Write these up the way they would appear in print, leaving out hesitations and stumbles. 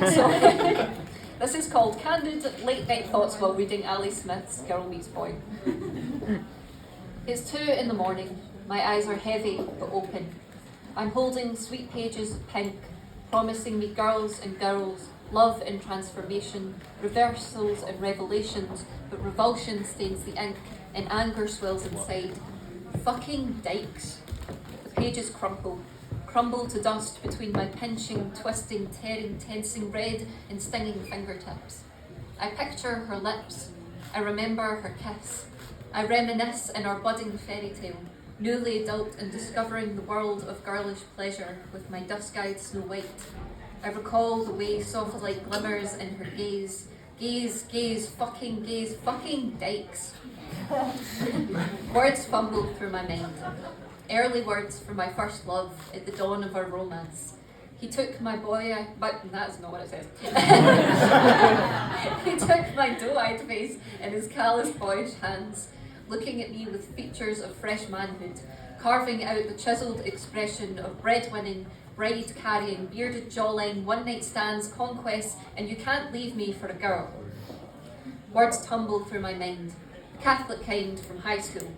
So, this is called Candid Late Night Thoughts While Reading Ali Smith's Girl Meets Boy. It's 2 in the morning. My eyes are heavy but open. I'm holding sweet pages of pink, promising me girls and girls, love and transformation, reversals and revelations, but revulsion stains the ink and anger swells inside. Fucking dykes. The pages crumble to dust between my pinching, twisting, tearing, tensing, red and stinging fingertips. I picture her lips. I remember her kiss. I reminisce in our budding fairy tale, newly adult and discovering the world of girlish pleasure with my dusk-eyed Snow White. I recall the way soft light glimmers in her gaze. Gaze, fucking dykes. Words fumbled through my mind. Early words from my first love at the dawn of our romance. He took my but that's not what it says. He took my doe-eyed face in his callous boyish hands, looking at me with features of fresh manhood, carving out the chiselled expression of breadwinning, bride-carrying, bearded jawline, one-night stands, conquests, and you can't leave me for a girl. Words tumbled through my mind. Catholic kind from high school.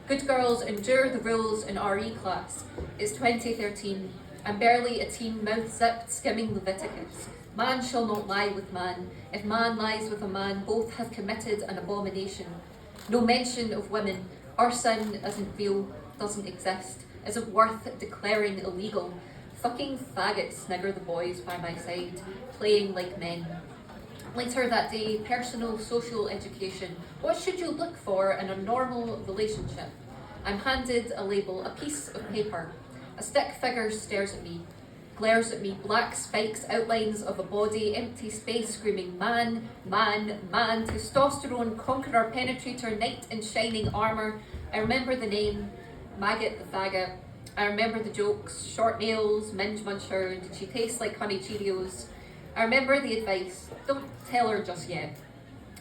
Good girls endure the rules in RE class. It's 2013. I'm barely a teen, mouth zipped, skimming Leviticus. Man shall not lie with man. If man lies with a man, both have committed an abomination. No mention of women. Our sin isn't real, doesn't exist, isn't worth declaring illegal. Fucking faggots, snigger the boys by my side, playing like men. Later that day, personal social education. What should you look for in a normal relationship? I'm handed a label, a piece of paper. A stick figure stares at me, glares at me, black spikes, outlines of a body, empty space, screaming, man, testosterone, conqueror, penetrator, knight in shining armour. I remember the name, maggot the faggot. I remember the jokes, short nails, minge muncher, did she taste like honey Cheerios? I remember the advice, don't tell her just yet.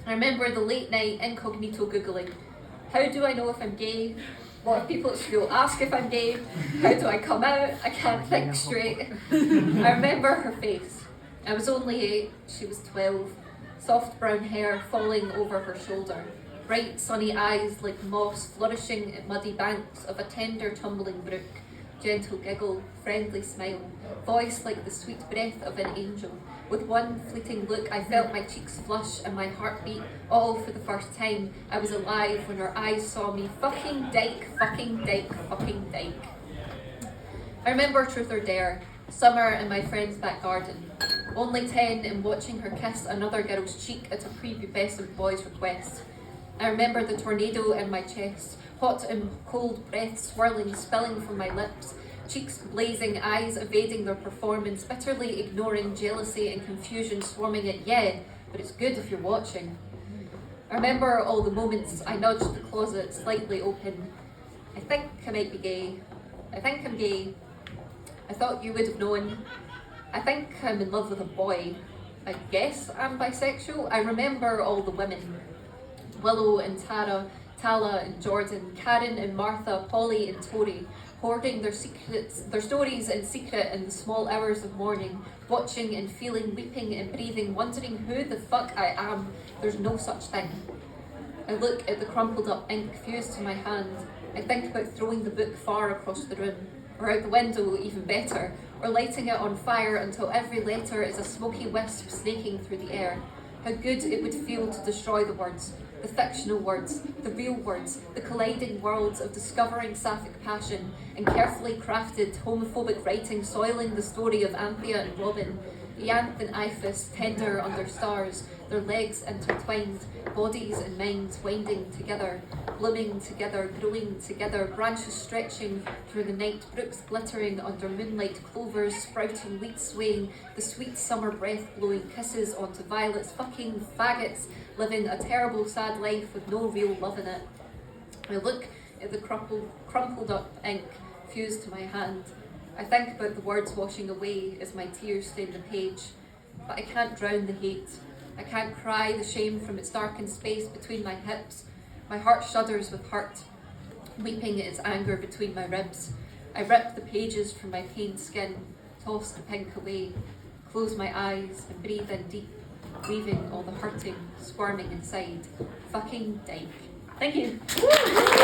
I remember the late night incognito Googling. How do I know if I'm gay? What if people at school ask if I'm gay? How do I come out? I can't think straight. I remember her face. I was only 8, she was 12. Soft brown hair falling over her shoulder. Bright sunny eyes like moss flourishing at muddy banks of a tender tumbling brook. Gentle giggle, friendly smile, voice like the sweet breath of an angel. With one fleeting look, I felt my cheeks flush and my heart beat, all for the first time. I was alive when her eyes saw me. Fucking dyke. I remember Truth or Dare, summer in my friend's back garden. Only 10 and watching her kiss another girl's cheek at a prepubescent boy's request. I remember the tornado in my chest, hot and cold breath swirling, spilling from my lips, cheeks blazing, eyes evading their performance, bitterly ignoring jealousy and confusion swarming it. Yeah, but it's good if you're watching. I remember all the moments I nudged the closet slightly open. I think I might be gay. I think I'm gay. I thought you would have known. I think I'm in love with a boy. I guess I'm bisexual. I remember all the women. Willow and Tara, Tala and Jordan, Karen and Martha, Polly and Tori, hoarding their stories in secret in the small hours of morning, watching and feeling, weeping and breathing, wondering who the fuck I am. There's no such thing. I look at the crumpled up ink fused to my hand. I think about throwing the book far across the room, or out the window, even better, or lighting it on fire until every letter is a smoky wisp snaking through the air. How good it would feel to destroy the words, the fictional words, the real words, the colliding worlds of discovering sapphic passion and carefully crafted homophobic writing soiling the story of Anthea and Robin, Ianthe and Iphis tender under stars, their legs intertwined, bodies and minds winding together, blooming together, growing together, branches stretching through the night, brooks glittering under moonlight, clovers sprouting, wheat swaying, the sweet summer breath blowing kisses onto violets, fucking faggots living a terrible sad life with no real love in it. I look at the crumpled up ink fused to my hand. I think about the words washing away as my tears stain the page, but I can't drown the hate. I can't cry the shame from its darkened space between my hips. My heart shudders with hurt, weeping at its anger between my ribs. I rip the pages from my pained skin, toss the pink away. Close my eyes and breathe in deep, leaving all the hurting, squirming inside. Fucking dyke. Thank you.